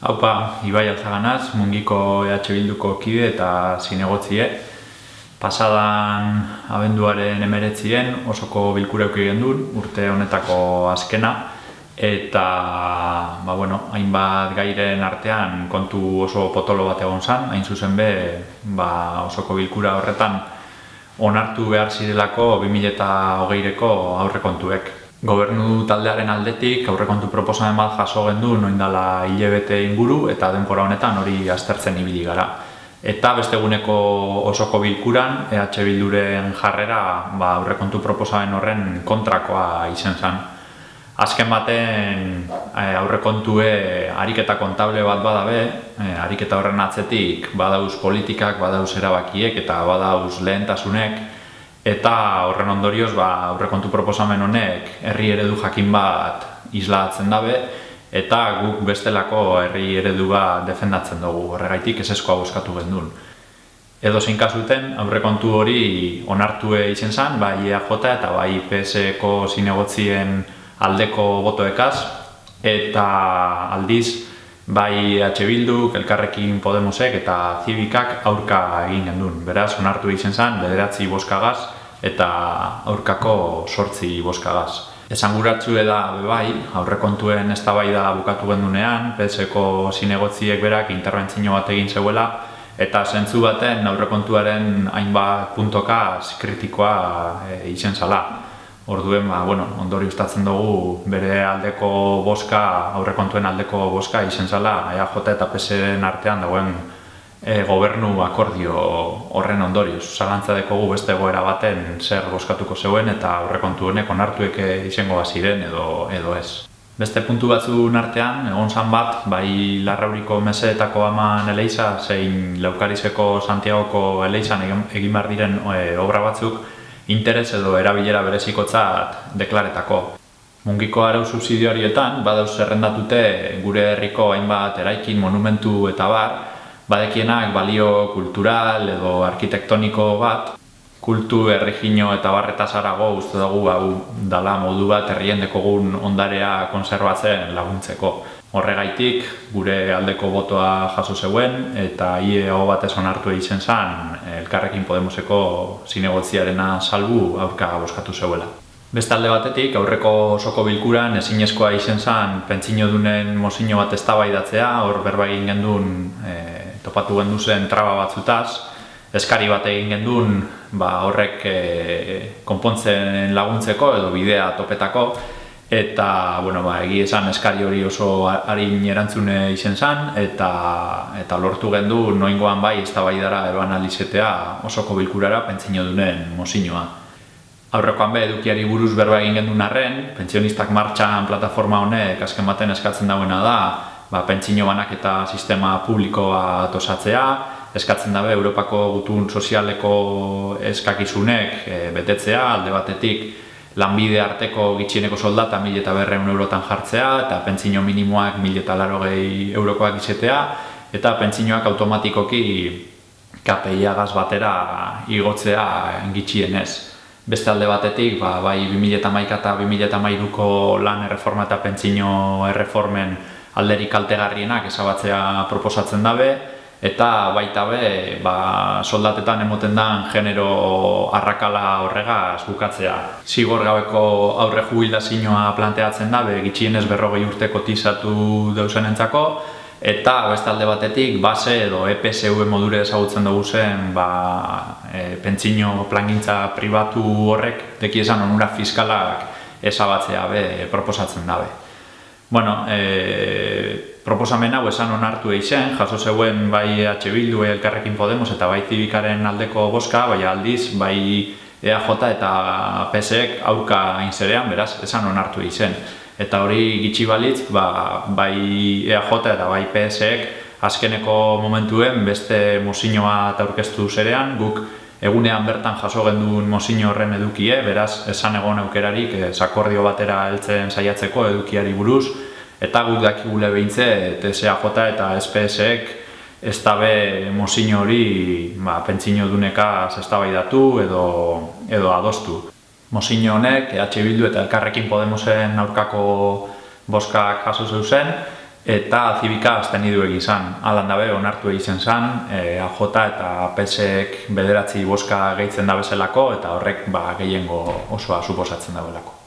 Haupa, Ibai Alzaganaz, Mungiko Bilduko kide eta zinegotzie. Pasadan abenduaren 19 osoko bilkura eduki gendun, urte honetako azkena. Eta, hainbat gairen artean kontu oso potolo bat egon zan, hain zuzen be, osoko bilkura horretan onartu behar zirelako 2020ko aurrekontuek. Gobernu taldearen aldetik aurrekontu proposamen bat jaso gendun oindala hilabete inguru eta denbora honetan hori aztertzen ibili gara. Eta beste eguneko osoko bilkuran Bilduren jarrera aurrekontu proposamen horren kontrakoa izen zen. Azken baten aurrekontue ariketa kontable bat badabe, ariketa horren atzetik badauz politikak, badauz erabakiek eta badauz lehentasunek. Eta horren ondorioz aurrekontu proposamen honek herri eredu jakin bat islatzen dabe eta guk bestelako herri eredu bat defendatzen dugu, horregaitik ezezkoa bozkatu gendun. Edozein kasuten aurrekontu hori onartue izen zen, bai EAJ eta bai PSeko zinegotzien aldeko botoekaz, eta aldiz bai Bilduk, Elkarrekin Podemosek eta Zibikak aurka egin gendun. Beraz, onartu izen zen 9 bozkagaz eta aurkako 8 bozkagaz. Esanguratsu da bai, aurrekontuen eztabaida bukatu gendunean, PSeko zinegotziek berak interbentzio bat egin zeuela, eta zentzu baten aurrekontuaren hainbat puntokaz kritikoa izen zala. Orduen, ondori ustatzen dugu bere aldeko bozka, aurrekontuen aldeko bozka izen zala EAJ eta PSren artean dagoen gobernu akordio horren ondorioz. Zalantza dekogu beste egoera baten zer bozkatuko zeuen eta aurrekontu honek onartuek izango baziren edo ez. Beste puntu batzun artean, egon zan bat, bai Larrauriko meseetako Aman Eleiza zein Laukarizeko Santiagoko Eleizan egin behar diren obra batzuk interes edo erabilera berezikotzat deklaretako. Mungiko arau subsidiarioetan badauz zerrendatute gure herriko hainbat eraikin, monumentu eta bar, badekienak balio kultural edo arkitektoniko bat, kultu erregino eta barretaz arago uste dugu dala modu bat herrien dekogun ondarea konserbatzen laguntzeko. Horregaitik gure aldeko botoa jaso zeuen eta hau batez onartu izen zen Elkarrekin Podemoseko zinegotziarena salbu aurka bozkatu zeuela. Beste alde batetik, aurreko osoko bilkuran ezinezkoa izen zen pentsinodunen mozio bat eztabaidatzea, hor berba egin gendun topatu genduzen traba batzutaz, eskari bat egin gendun horrek konpontzen laguntzeko edo bidea topetako, eta egi esan eskari hori oso harin erantzune izen zen eta lortu gendu noingoan bai eztabaidara eroan alizetea osoko bilkurara pentsinodunen mozioa. Aurrekoan edukiari buruz berba egin gendun arren, Pentsionistak Martxan plataforma honek azken baten eskatzen dauena da pentsio banak eta sistema publikoa osatzea, eskatzen dabe Europako gutun sozialeko eskakizunek betetzea, alde batetik lanbide arteko gitxieneko soldata 1.200 eurotan jartzea eta pentsio minimoak 1.080 eurokoak izatea eta pentsinoak automatikoki KPI-agaz batera igotzea gitxienez. Beste alde batetik, bai 2011 eta 2013ko lan erreforma eta pentsio erreformen alderik kaltegarrienak ezabatzea proposatzen dabe, eta baita be, soldatetan emoten dan genero arrakala horregaz bukatzea. Zigor gabeko aurre jubilazioa planteatzen dabe, gitxienez 40 urte kotizatu deusenentzako, eta beste alde batetik, base edo EPSV modure ezagutzen dugu zen pentsio plangintza pribatu horrek dekiezan onura fiskalak ezabatzea be proposatzen dabe. Proposamen hau esan onartu eizen, jaso zeuen bai Bildu, Elkarrekin Podemos eta bai Zibikaren aldeko bozka, bai aldiz, bai EAJ eta PSek aurka hain zerean, beraz, esan onartu eizen. Eta hori gitxi balitz, bai EAJ eta bai PSek azkeneko momentuen beste mozio bat aurkeztu zerean, guk egunean bertan jaso genduen mozio horren edukie, beraz, esan egon aukerarik akordio batera heltzen saiatzeko edukiari buruz, eta guk dakigule behintzet EAJ eta SPSek ez dabe mozio hori pentsio dunekaz eztabaidatu edo adostu. Mozio honek Bildu eta Elkarrekin Podemosen aurkako bozkak jaso zeuzen, eta zibika abstenidu egizan. Alan dabe onartu egiten zan, AJ eta PSek 9 bozka gehitzen da bezalako, eta horrek gehiengo osoa suposatzen da belako.